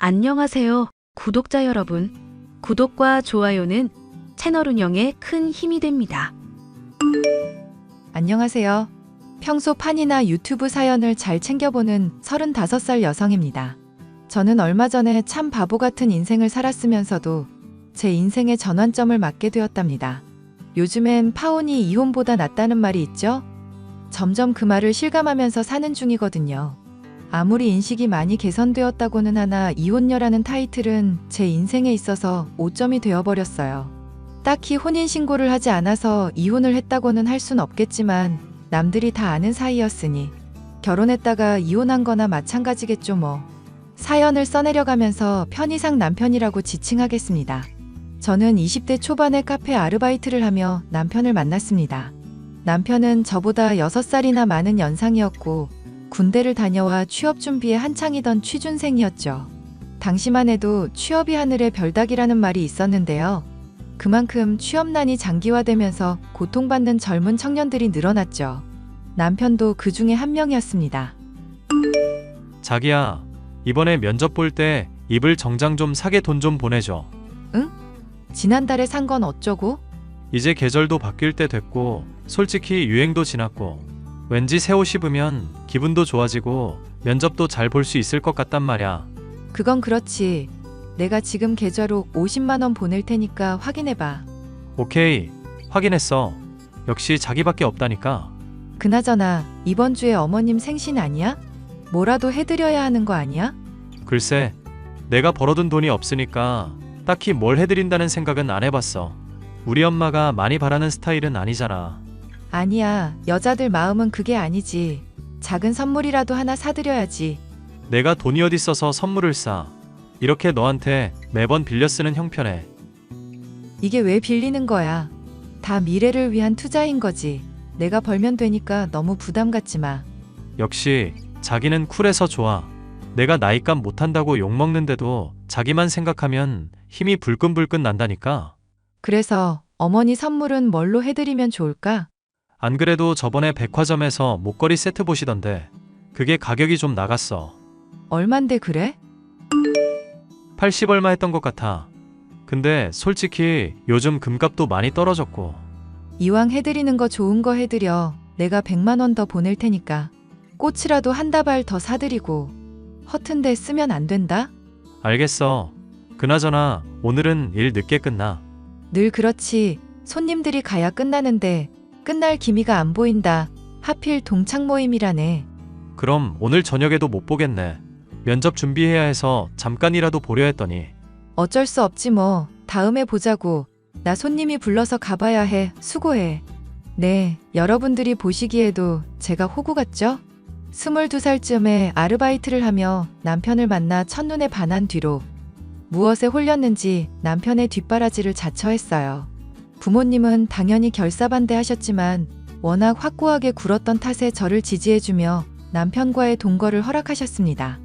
안녕하세요, 구독자 여러분. 구독과 좋아요는 채널 운영에 큰 힘이 됩니다. 안녕하세요. 평소 판이나 유튜브 사연을 잘 챙겨보는 35살 여성입니다. 저는 얼마 전에 참 바보 같은 인생을 살았으면서도 제 인생의 전환점을 맞게 되었답니다. 요즘엔 파혼이 이혼보다 낫다는 말이 있죠? 점점 그 말을 실감하면서 사는 중이거든요. 아무리 인식이 많이 개선되었다고는 하나 이혼녀라는 타이틀은 제 인생에 있어서 오점이 되어버렸어요. 딱히 혼인신고를 하지 않아서 이혼을 했다고는 할 순 없겠지만 남들이 다 아는 사이였으니 결혼했다가 이혼한 거나 마찬가지겠죠 뭐. 사연을 써내려가면서 편의상 남편이라고 지칭하겠습니다. 저는 20대 초반에 카페 아르바이트를 하며 남편을 만났습니다. 남편은 저보다 6살이나 많은 연상이었고 군대를 다녀와 취업 준비에 한창이던 취준생이었죠. 당시만 해도 취업이 하늘의 별따기라는 말이 있었는데요. 그만큼 취업난이 장기화되면서 고통받는 젊은 청년들이 늘어났죠. 남편도 그 중에 한 명이었습니다. 자기야, 이번에 면접 볼 때 입을 정장 좀 사게 돈 좀 보내줘. 응? 지난달에 산 건 어쩌고? 이제 계절도 바뀔 때 됐고 솔직히 유행도 지났고 왠지 새 옷 입으면 기분도 좋아지고 면접도 잘 볼 수 있을 것 같단 말야. 그건 그렇지. 내가 지금 계좌로 50만 원 보낼 테니까 확인해봐. 오케이, 확인했어. 역시 자기밖에 없다니까. 그나저나 이번 주에 어머님 생신 아니야? 뭐라도 해드려야 하는 거 아니야? 글쎄, 내가 벌어둔 돈이 없으니까 딱히 뭘 해드린다는 생각은 안 해봤어. 우리 엄마가 많이 바라는 스타일은 아니잖아. 아니야. 여자들 마음은 그게 아니지. 작은 선물이라도 하나 사드려야지. 내가 돈이 어디 있어서 선물을 싸. 이렇게 너한테 매번 빌려 쓰는 형편에. 이게 왜 빌리는 거야? 다 미래를 위한 투자인 거지. 내가 벌면 되니까 너무 부담 갖지 마. 역시 자기는 쿨해서 좋아. 내가 나이값 못한다고 욕먹는데도 자기만 생각하면 힘이 불끈불끈 난다니까. 그래서 어머니 선물은 뭘로 해드리면 좋을까? 안 그래도 저번에 백화점에서 목걸이 세트 보시던데 그게 가격이 좀 나갔어. 얼만데 그래? 80 얼마 했던 것 같아. 근데 솔직히 요즘 금값도 많이 떨어졌고. 이왕 해드리는 거 좋은 거 해드려. 내가 100만 원 더 보낼 테니까. 꽃이라도 한 다발 더 사드리고. 허튼데 쓰면 안 된다? 알겠어. 그나저나 오늘은 일 늦게 끝나. 늘 그렇지. 손님들이 가야 끝나는데 끝날 기미가 안 보인다. 하필 동창 모임이라네. 그럼 오늘 저녁에도 못 보겠네. 면접 준비해야 해서 잠깐이라도 보려 했더니. 어쩔 수 없지 뭐. 다음에 보자고. 나 손님이 불러서 가봐야 해. 수고해. 네, 여러분들이 보시기에도 제가 호구 같죠? 22살쯤에 아르바이트를 하며 남편을 만나 첫눈에 반한 뒤로 무엇에 홀렸는지 남편의 뒷바라지를 자처했어요. 부모님은 당연히 결사반대하셨지만 워낙 확고하게 굴었던 탓에 저를 지지해주며 남편과의 동거를 허락하셨습니다.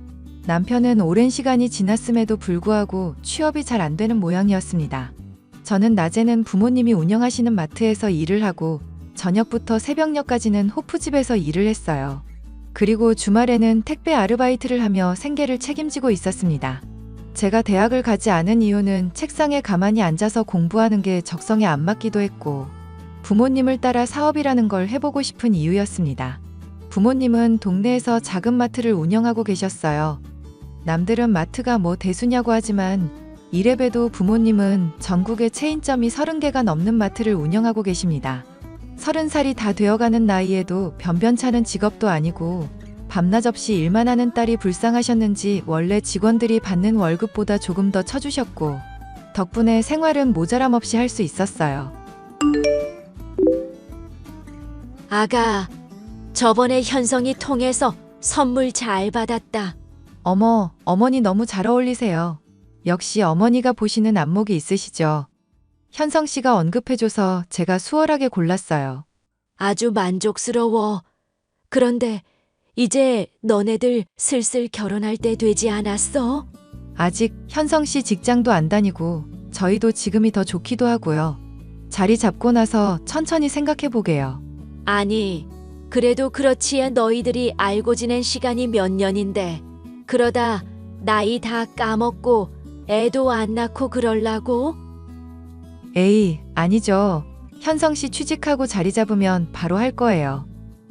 남편은 오랜 시간이 지났음에도 불구하고 취업이 잘 안 되는 모양이었습니다. 저는 낮에는 부모님이 운영하시는 마트에서 일을 하고 저녁부터 새벽녘까지는 호프집에서 일을 했어요. 그리고 주말에는 택배 아르바이트를 하며 생계를 책임지고 있었습니다. 제가 대학을 가지 않은 이유는 책상에 가만히 앉아서 공부하는 게 적성에 안 맞기도 했고 부모님을 따라 사업이라는 걸 해보고 싶은 이유였습니다. 부모님은 동네에서 작은 마트를 운영하고 계셨어요. 남들은 마트가 뭐 대수냐고 하지만 이래봬도 부모님은 전국에 체인점이 30개가 넘는 마트를 운영하고 계십니다. 30살이 다 되어가는 나이에도 변변찮은 직업도 아니고 밤낮 없이 일만 하는 딸이 불쌍하셨는지 원래 직원들이 받는 월급보다 조금 더 쳐주셨고 덕분에 생활은 모자람 없이 할 수 있었어요. 아가, 저번에 현성이 통해서 선물 잘 받았다. 어머, 어머니 너무 잘 어울리세요. 역시 어머니가 보시는 안목이 있으시죠. 현성 씨가 언급해줘서 제가 수월하게 골랐어요. 아주 만족스러워. 그런데 이제 너네들 슬슬 결혼할 때 되지 않았어? 아직 현성 씨 직장도 안 다니고 저희도 지금이 더 좋기도 하고요. 자리 잡고 나서 천천히 생각해 보게요. 아니, 그래도 그렇지야 너희들이 알고 지낸 시간이 몇 년인데 그러다 나이 다 까먹고 애도 안 낳고 그럴라고? 에이, 아니죠. 현성 씨 취직하고 자리 잡으면 바로 할 거예요.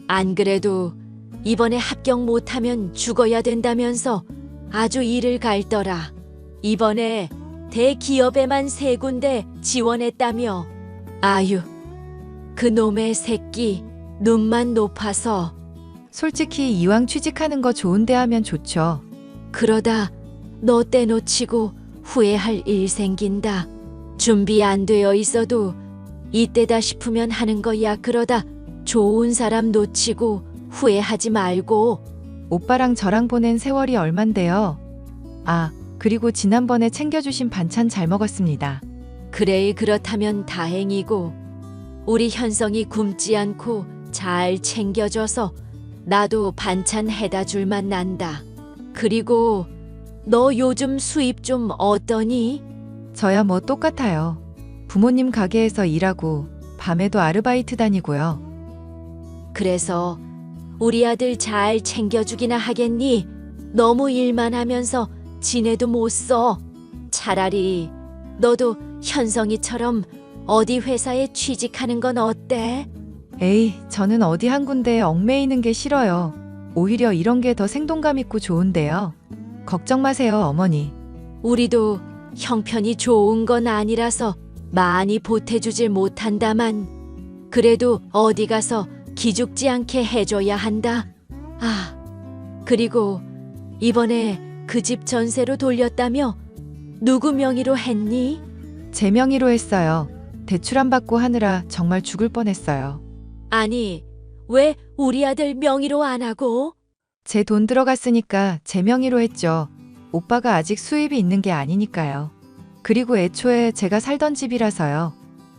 안 그래도 이번에 합격 못하면 죽어야 된다면서 아주 이를 갈더라. 이번에 대기업에만 3군데 지원했다며. 아유, 그 놈의 새끼 눈만 높아서. 솔직히 이왕 취직하는 거 좋은데 하면 좋죠. 그러다 너 떼놓치고 후회할 일 생긴다. 준비 안 되어 있어도 이때다 싶으면 하는 거야. 그러다 좋은 사람 놓치고 후회하지 말고. 오빠랑 저랑 보낸 세월이 얼만데요. 아, 그리고 지난번에 챙겨주신 반찬 잘 먹었습니다. 그래, 그렇다면 다행이고. 우리 현성이 굶지 않고 잘 챙겨줘서 나도 반찬 해다 줄만 난다. 그리고 너 요즘 수입 좀 어떠니? 저야 뭐 똑같아요. 부모님 가게에서 일하고 밤에도 아르바이트 다니고요. 그래서 우리 아들 잘 챙겨주기나 하겠니? 너무 일만 하면서 지내도 못 써. 차라리 너도 현성이처럼 어디 회사에 취직하는 건 어때? 에이, 저는 어디 한 군데에 얽매이는 게 싫어요. 오히려 이런 게 더 생동감 있고 좋은데요. 걱정 마세요, 어머니. 우리도 형편이 좋은 건 아니라서 많이 보태주질 못한다만 그래도 어디 가서 기죽지 않게 해줘야 한다. 아, 그리고 이번에 그 집 전세로 돌렸다며? 누구 명의로 했니? 제 명의로 했어요. 대출 안 받고 하느라 정말 죽을 뻔했어요. 아니, 왜 우리 아들 명의로 안 하고? 제 돈 들어갔으니까 제 명의로 했죠. 오빠가 아직 수입이 있는 게 아니니까요. 그리고 애초에 제가 살던 집이라서요.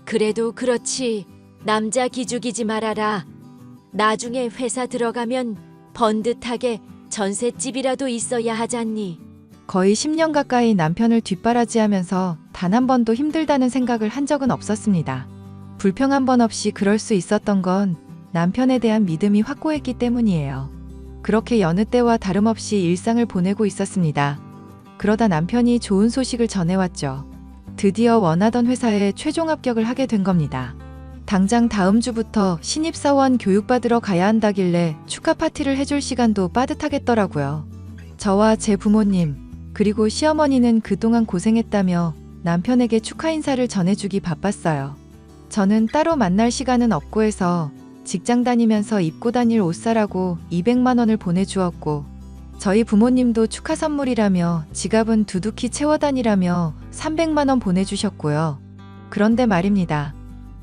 그래도 그렇지. 남자 기죽이지 말아라. 나중에 회사 들어가면 번듯하게 전셋집이라도 있어야 하잖니. 거의 10년 가까이 남편을 뒷바라지하면서 단 한 번도 힘들다는 생각을 한 적은 없었습니다. 불평 한 번 없이 그럴 수 있었던 건 남편에 대한 믿음이 확고했기 때문이에요. 그렇게 여느 때와 다름없이 일상을 보내고 있었습니다. 그러다 남편이 좋은 소식을 전해왔죠. 드디어 원하던 회사에 최종 합격을 하게 된 겁니다. 당장 다음 주부터 신입사원 교육받으러 가야 한다길래 축하 파티를 해줄 시간도 빠듯하겠더라고요. 저와 제 부모님, 그리고 시어머니는 그동안 고생했다며 남편에게 축하 인사를 전해주기 바빴어요. 저는 따로 만날 시간은 없고 해서 직장 다니면서 입고 다닐 옷 사라고 200만 원을 보내주었고, 저희 부모님도 축하 선물이라며 지갑은 두둑히 채워 다니라며 300만 원 보내주셨고요. 그런데 말입니다.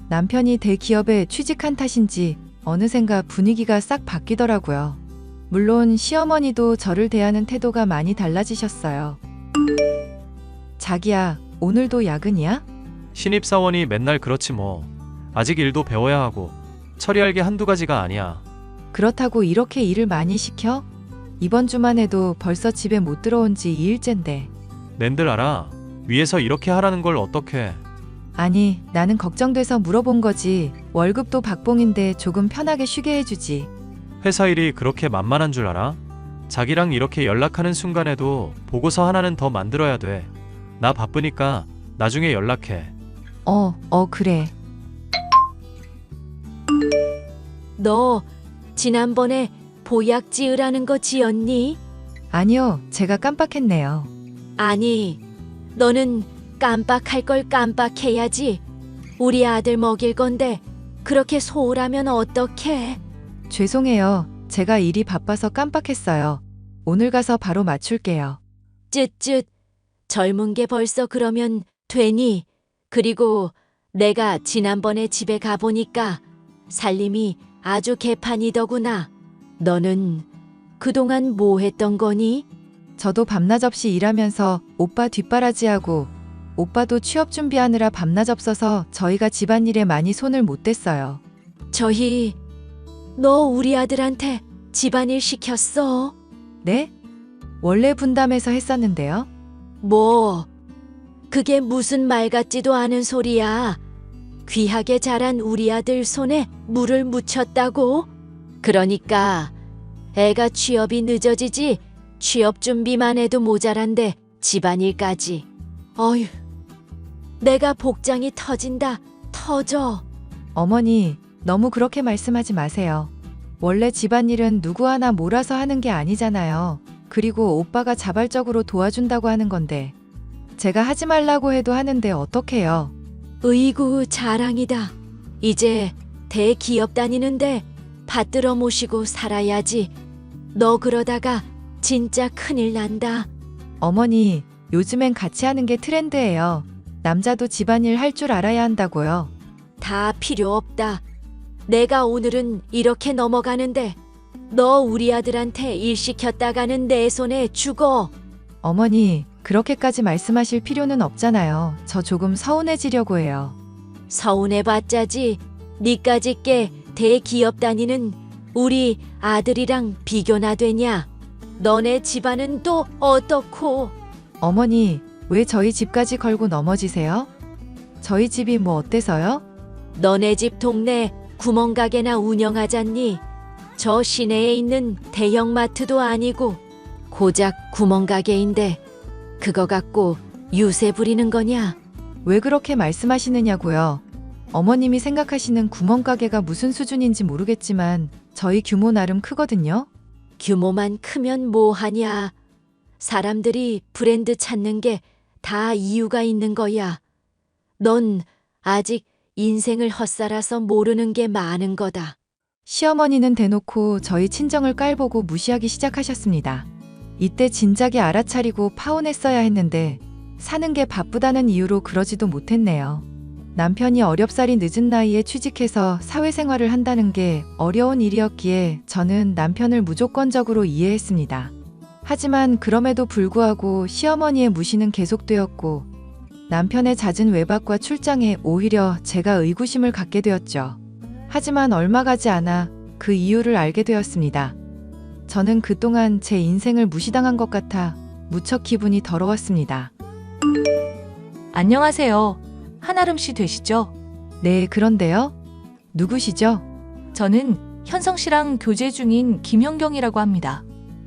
남편이 대기업에 취직한 탓인지 어느샌가 분위기가 싹 바뀌더라고요. 물론 시어머니도 저를 대하는 태도가 많이 달라지셨어요. 자기야, 오늘도 야근이야? 신입사원이 맨날 그렇지 뭐. 아직 일도 배워야 하고 처리할 게 한두 가지가 아니야. 그렇다고 이렇게 일을 많이 시켜? 이번 주만 해도 벌써 집에 못 들어온 지 2일째인데. 낸들 알아. 위에서 이렇게 하라는 걸 어떡해. 아니, 나는 걱정돼서 물어본 거지. 월급도 박봉인데 조금 편하게 쉬게 해주지. 회사 일이 그렇게 만만한 줄 알아? 자기랑 이렇게 연락하는 순간에도 보고서 하나는 더 만들어야 돼. 나 바쁘니까 나중에 연락해. 그래. 너 지난번에 보약 지으라는 거 지었니? 아니요, 제가 깜빡했네요. 아니, 너는 깜빡할 걸 깜빡해야지. 우리 아들 먹일 건데 그렇게 소홀하면 어떡해? 죄송해요. 제가 일이 바빠서 깜빡했어요. 오늘 가서 바로 맞출게요. 쯧쯧. 젊은 게 벌써 그러면 되니? 그리고 내가 지난번에 집에 가보니까 살림이 아주 개판이더구나. 너는 그동안 뭐 했던 거니? 저도 밤낮 없이 일하면서 오빠 뒷바라지하고, 오빠도 취업 준비하느라 밤낮 없어서 저희가 집안일에 많이 손을 못 댔어요. 너 우리 아들한테 집안일 시켰어? 네? 원래 분담해서 했었는데요. 뭐, 그게 무슨 말 같지도 않은 소리야. 귀하게 자란 우리 아들 손에 물을 묻혔다고? 그러니까 애가 취업이 늦어지지 취업 준비만 해도 모자란데 집안일까지. 어휴, 내가 복장이 터진다. 터져. 어머니, 너무 그렇게 말씀하지 마세요. 원래 집안일은 누구 하나 몰아서 하는 게 아니잖아요. 그리고 오빠가 자발적으로 도와준다고 하는 건데. 제가 하지 말라고 해도 하는데 어떡해요? 으이구, 자랑이다. 이제 대기업 다니는데 받들어 모시고 살아야지. 너 그러다가 진짜 큰일 난다. 어머니, 요즘엔 같이 하는 게 트렌드예요. 남자도 집안일 할 줄 알아야 한다고요. 다 필요 없다. 내가 오늘은 이렇게 넘어가는데 너 우리 아들한테 일 시켰다가는 내 손에 죽어. 어머니, 그렇게까지 말씀하실 필요는 없잖아요. 저 조금 서운해지려고 해요. 서운해봤자지. 니까지 께 대기업 다니는 우리 아들이랑 비교나 되냐? 너네 집안은 또 어떻고? 어머니, 왜 저희 집까지 걸고 넘어지세요? 저희 집이 뭐 어때서요? 너네 집 동네 구멍가게나 운영하잖니? 저 시내에 있는 대형마트도 아니고 고작 구멍가게인데 그거 갖고 유세 부리는 거냐? 왜 그렇게 말씀하시느냐고요? 어머님이 생각하시는 구멍가게가 무슨 수준인지 모르겠지만 저희 규모 나름 크거든요. 규모만 크면 뭐하냐? 사람들이 브랜드 찾는 게 다 이유가 있는 거야. 넌 아직 인생을 헛살아서 모르는 게 많은 거다. 시어머니는 대놓고 저희 친정을 깔보고 무시하기 시작하셨습니다. 이때 진작에 알아차리고 파혼했어야 했는데 사는 게 바쁘다는 이유로 그러지도 못했네요. 남편이 어렵사리 늦은 나이에 취직해서 사회생활을 한다는 게 어려운 일이었기에 저는 남편을 무조건적으로 이해했습니다. 하지만 그럼에도 불구하고 시어머니의 무시는 계속되었고 남편의 잦은 외박과 출장에 오히려 제가 의구심을 갖게 되었죠. 하지만 얼마 가지 않아 그 이유를 알게 되었습니다. 저는 그동안 제 인생을 무시당한 것 같아 무척 기분이 더러웠습니다. 안녕하세요. 한아름 씨 되시죠? 네, 그런데요? 누구시죠? 저는 현성 씨랑 교제 중인 김현경이라고 합니다.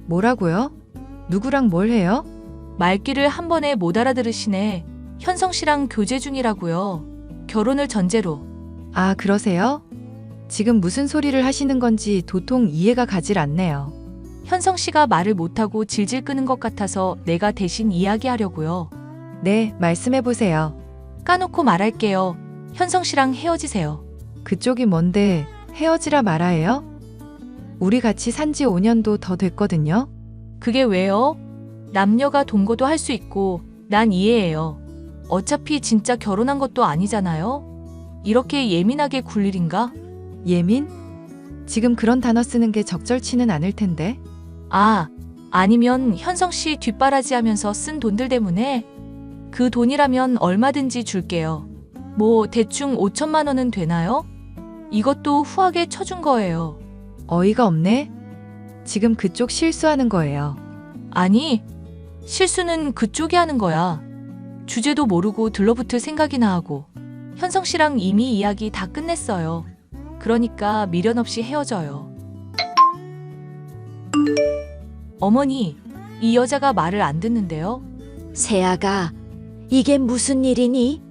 뭐라고요? 누구랑 뭘 해요? 말귀를 한 번에 못 알아들으시네. 현성 씨랑 교제 중이라고요. 결혼을 전제로. 아, 그러세요? 지금 무슨 소리를 하시는 건지 도통 이해가 가질 않네요. 현성 씨가 말을 못하고 질질 끄는 것 같아서 내가 대신 이야기하려고요. 네, 말씀해보세요. 까놓고 말할게요. 현성 씨랑 헤어지세요. 그쪽이 뭔데 헤어지라 말아예요? 우리 같이 산지 5년도 더 됐거든요. 그게 왜요? 남녀가 동거도 할 수 있고 난 이해해요. 어차피 진짜 결혼한 것도 아니잖아요. 이렇게 예민하게 굴 일인가? 예민? 지금 그런 단어 쓰는 게 적절치는 않을 텐데. 아, 아니면 현성 씨 뒷바라지 하면서 쓴 돈들 때문에? 그 돈이라면 얼마든지 줄게요. 뭐 대충 5천만 원은 되나요? 이것도 후하게 쳐준 거예요. 어이가 없네. 지금 그쪽 실수하는 거예요. 아니, 실수는 그쪽이 하는 거야. 주제도 모르고 들러붙을 생각이나 하고. 현성 씨랑 이미 이야기 다 끝냈어요. 그러니까 미련 없이 헤어져요. 어머니, 이 여자가 말을 안 듣는데요? 세아가 이게 무슨 일이니?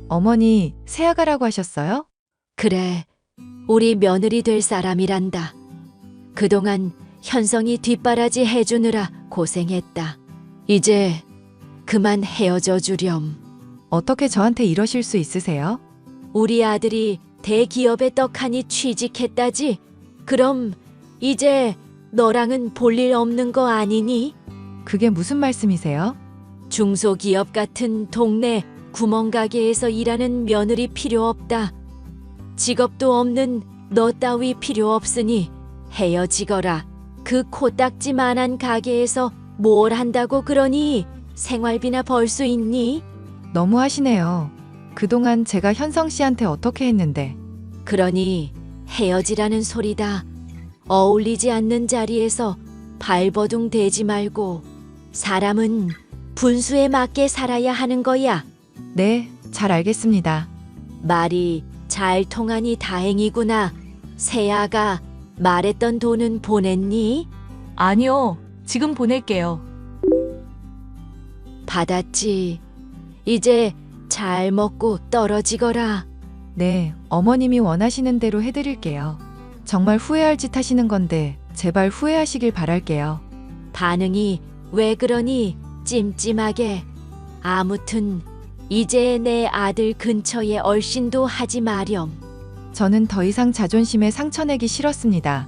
어머니, 새아가라고 하셨어요? 그래, 우리 며느리 될 사람이란다. 그동안 현성이 뒷바라지 해주느라 고생했다. 이제 그만 헤어져 주렴. 어떻게 저한테 이러실 수 있으세요? 우리 아들이 대기업에 떡하니 취직했다지? 그럼 이제 너랑은 볼 일 없는 거 아니니? 그게 무슨 말씀이세요? 중소기업 같은 동네 구멍가게에서 일하는 며느리 필요 없다. 직업도 없는 너 따위 필요 없으니 헤어지거라. 그 코딱지만한 가게에서 뭘 한다고 그러니? 생활비나 벌 수 있니? 너무 하시네요. 그동안 제가 현성 씨한테 어떻게 했는데. 그러니 헤어지라는 소리다. 어울리지 않는 자리에서 발버둥 대지 말고 사람은 분수에 맞게 살아야 하는 거야. 네, 잘 알겠습니다. 말이 잘 통하니 다행이구나. 세아가 말했던 돈은 보냈니? 아니요. 지금 보낼게요. 받았지. 이제 잘 먹고 떨어지거라. 네, 어머님이 원하시는 대로 해드릴게요. 정말 후회할 짓 하시는 건데 제발 후회하시길 바랄게요. 반응이 왜 그러니 찜찜하게. 아무튼 이제 내 아들 근처에 얼씬도 하지 마렴. 저는 더 이상 자존심에 상처내기 싫었습니다.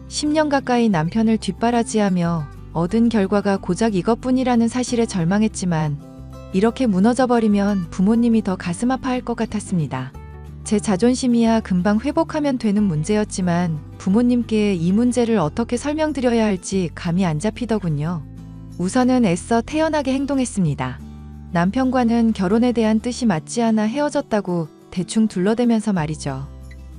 10년 가까이 남편을 뒷바라지하며 얻은 결과가 고작 이것뿐이라는 사실에 절망했지만 이렇게 무너져버리면 부모님이 더 가슴 아파할 것 같았습니다. 제 자존심이야 금방 회복하면 되는 문제였지만 부모님께 이 문제를 어떻게 설명드려야 할지 감이 안 잡히더군요. 우선은 애써 태연하게 행동했습니다. 남편과는 결혼에 대한 뜻이 맞지 않아 헤어졌다고 대충 둘러대면서 말이죠.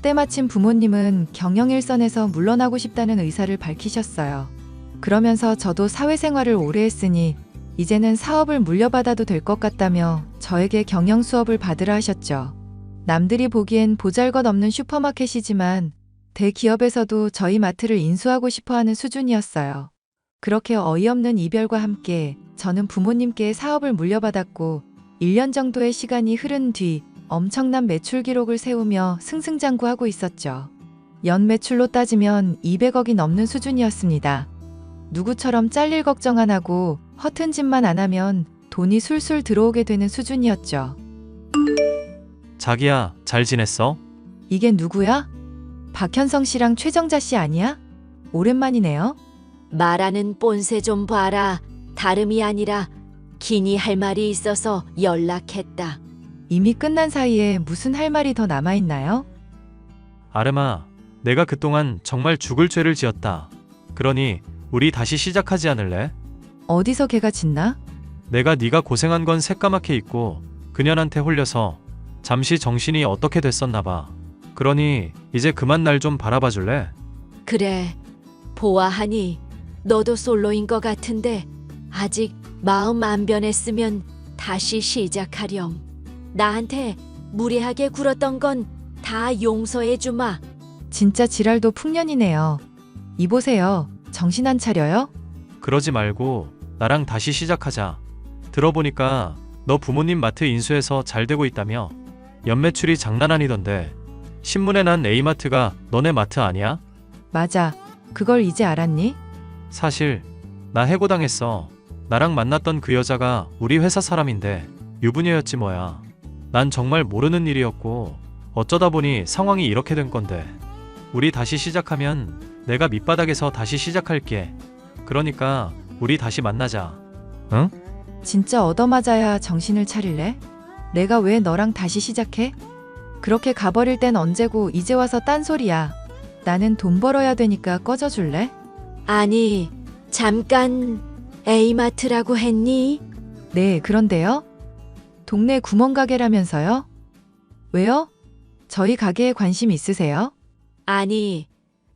때마침 부모님은 경영일선에서 물러나고 싶다는 의사를 밝히셨어요. 그러면서 저도 사회생활을 오래 했으니 이제는 사업을 물려받아도 될 것 같다며 저에게 경영 수업을 받으라 하셨죠. 남들이 보기엔 보잘것없는 슈퍼마켓이지만 대기업에서도 저희 마트를 인수하고 싶어하는 수준이었어요. 그렇게 어이없는 이별과 함께 저는 부모님께 사업을 물려받았고 1년 정도의 시간이 흐른 뒤 엄청난 매출 기록을 세우며 승승장구하고 있었죠. 연 매출로 따지면 200억이 넘는 수준이었습니다. 누구처럼 잘릴 걱정 안 하고 허튼 짓만 안 하면 돈이 술술 들어오게 되는 수준이었죠. 자기야, 잘 지냈어? 이게 누구야? 박현성 씨랑 최정자 씨 아니야? 오랜만이네요. 말하는 뽐새 좀 봐라. 다름이 아니라 기니 할 말이 있어서 연락했다. 이미 끝난 사이에 무슨 할 말이 더 남아있나요? 아름아, 내가 그동안 정말 죽을 죄를 지었다. 그러니 우리 다시 시작하지 않을래? 어디서 개가 짖나? 내가 네가 고생한 건 새까맣게 잊고 그년한테 홀려서 잠시 정신이 어떻게 됐었나 봐. 그러니 이제 그만 날 좀 바라봐 줄래? 그래, 보아하니 너도 솔로인 것 같은데 아직 마음 안 변했으면 다시 시작하렴. 나한테 무례하게 굴었던 건 다 용서해 주마. 진짜 지랄도 풍년이네요. 이보세요. 정신 안 차려요? 그러지 말고 나랑 다시 시작하자. 들어보니까 너 부모님 마트 인수해서 잘 되고 있다며? 연매출이 장난 아니던데. 신문에 난 A마트가 너네 마트 아니야? 맞아. 그걸 이제 알았니? 사실 나 해고당했어. 나랑 만났던 그 여자가 우리 회사 사람인데 유부녀였지 뭐야. 난 정말 모르는 일이었고 어쩌다 보니 상황이 이렇게 된 건데. 우리 다시 시작하면 내가 밑바닥에서 다시 시작할게. 그러니까 우리 다시 만나자. 응? 진짜 얻어맞아야 정신을 차릴래? 내가 왜 너랑 다시 시작해? 그렇게 가버릴 땐 언제고 이제 와서 딴소리야. 나는 돈 벌어야 되니까 꺼져줄래? 아니, 잠깐 A마트라고 했니? 네, 그런데요. 동네 구멍가게라면서요? 왜요? 저희 가게에 관심 있으세요? 아니,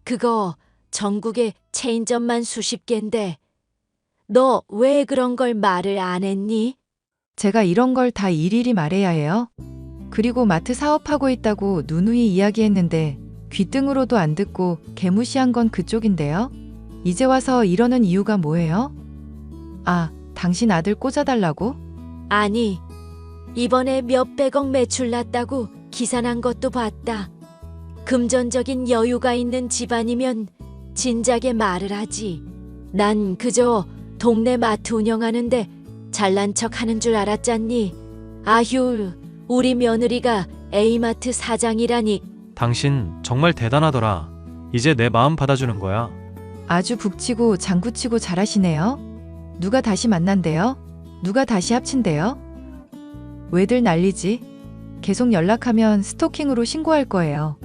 그거 전국에 체인점만 수십 갠데 너 왜 그런 걸 말을 안 했니? 제가 이런 걸 다 일일이 말해야 해요? 그리고 마트 사업하고 있다고 누누이 이야기했는데 귀등으로도 안 듣고 개무시한 건 그쪽인데요? 이제 와서 이러는 이유가 뭐예요? 아, 당신 아들 꽂아달라고? 아니, 이번에 몇백억 매출 났다고 기사 난 것도 봤다. 금전적인 여유가 있는 집안이면 진작에 말을 하지. 난 그저 동네 마트 운영하는데 잘난 척 하는 줄 알았잖니. 아휴, 우리 며느리가 A마트 사장이라니. 당신 정말 대단하더라. 이제 내 마음 받아주는 거야. 아주 북치고 장구치고 잘하시네요. 누가 다시 만난대요? 누가 다시 합친대요? 왜들 난리지? 계속 연락하면 스토킹으로 신고할 거예요.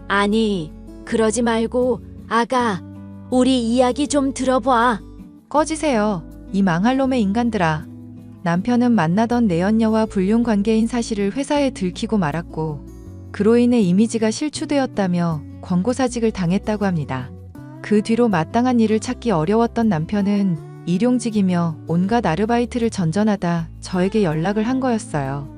아니, 그러지 말고 아가, 우리 이야기 좀 들어봐. 꺼지세요. 이 망할 놈의 인간들아. 남편은 만나던 내연녀와 불륜 관계인 사실을 회사에 들키고 말았고 그로 인해 이미지가 실추되었다며 권고사직을 당했다고 합니다. 그 뒤로 마땅한 일을 찾기 어려웠던 남편은 일용직이며 온갖 아르바이트를 전전하다 저에게 연락을 한 거였어요.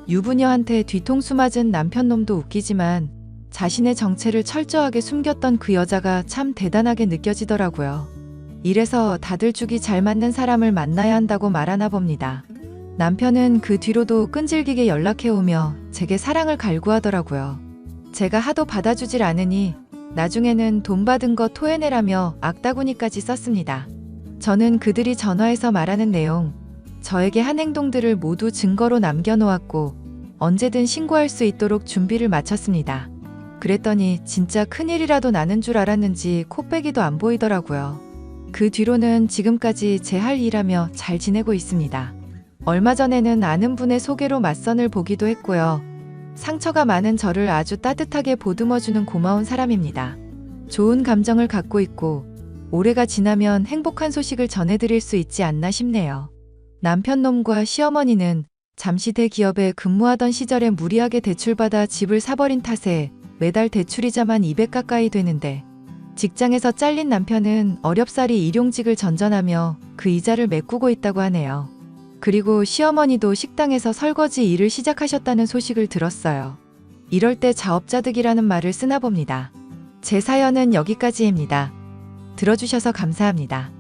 유부녀한테 뒤통수 맞은 남편 놈도 웃기지만 자신의 정체를 철저하게 숨겼던 그 여자가 참 대단하게 느껴지더라고요. 이래서 다들 죽이 잘 맞는 사람을 만나야 한다고 말하나 봅니다. 남편은 그 뒤로도 끈질기게 연락해오며 제게 사랑을 갈구하더라고요. 제가 하도 받아주질 않으니 나중에는 돈 받은 거 토해내라며 악다구니까지 썼습니다. 저는 그들이 전화해서 말하는 내용, 저에게 한 행동들을 모두 증거로 남겨놓았고 언제든 신고할 수 있도록 준비를 마쳤습니다. 그랬더니 진짜 큰일이라도 나는 줄 알았는지 코빼기도 안 보이더라고요. 그 뒤로는 지금까지 제 할 일하며 잘 지내고 있습니다. 얼마 전에는 아는 분의 소개로 맞선을 보기도 했고요. 상처가 많은 저를 아주 따뜻하게 보듬어주는 고마운 사람입니다. 좋은 감정을 갖고 있고 올해가 지나면 행복한 소식을 전해드릴 수 있지 않나 싶네요. 남편 놈과 시어머니는 잠시 대기업에 근무하던 시절에 무리하게 대출받아 집을 사버린 탓에 매달 대출이자만 200 가까이 되는데 직장에서 잘린 남편은 어렵사리 일용직을 전전하며 그 이자를 메꾸고 있다고 하네요. 그리고 시어머니도 식당에서 설거지 일을 시작하셨다는 소식을 들었어요. 이럴 때 자업자득이라는 말을 쓰나 봅니다. 제 사연은 여기까지입니다. 들어주셔서 감사합니다.